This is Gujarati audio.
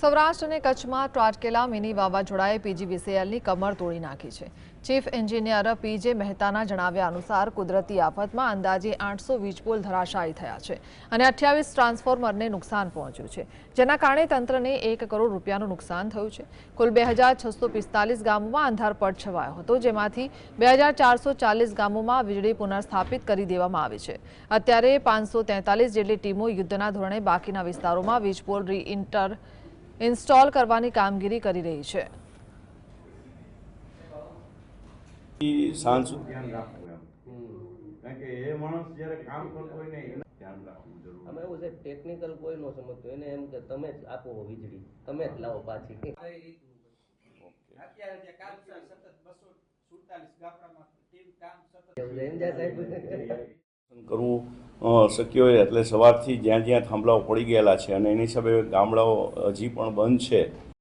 સૌરાષ્ટ્ર અને કચ્છમાં ત્રાટકેલા મિની વાવાઝોડાએ પીજીવીસીએલની કમર તોડી નાખી છે। ચીફ એન્જિનિયર પીજે મહેતાના જણાવ્યા અનુસાર કુદરતી આફતમાં અંદાજે 800 વીજપોલ ધરાશાયી થયા છે અને 28 ટ્રાન્સફોર્મરને નુકસાન પહોંચ્યું છે, જેના કારણે તંત્રને 1 કરોડ રૂપિયાનું નુકસાન થયું છે। કુલ 2645 ગામોમાં અંધારપટ છવાયો હતો, જેમાંથી 2440 ગામોમાં વીજળી પુનર્સ્થાપિત કરી દેવામાં આવી છે। અત્યારે 543 જેટલી ટીમો યુદ્ધના ધોરણે બાકીના વિસ્તારોમાં વીજપોલ ઇન્સ્ટોલ કરવાની કામગીરી કરી રહી છે। સાંજ સુધી ધ્યાન રાખવું કારણ કે એ માણસ જ્યારે કામ કરતો હોય ને એને ધ્યાન રાખવું જરૂરી। અમે એવું છે ટેકનિકલ કોઈ નો સમજતો એને એમ કે તમે જ આપો વીજળી, તમે જ લાવો પાછી। અત્યારે જે કામ સતત 247 ગામડામાં ટીમ કામ સતત કરવું શક્ય હોય એટલે સવારથી જ્યાં જ્યાં થાંભલાઓ પડી ગયેલા છે અને એની હિસાબે ગામડાઓ હજી પણ બંધ છે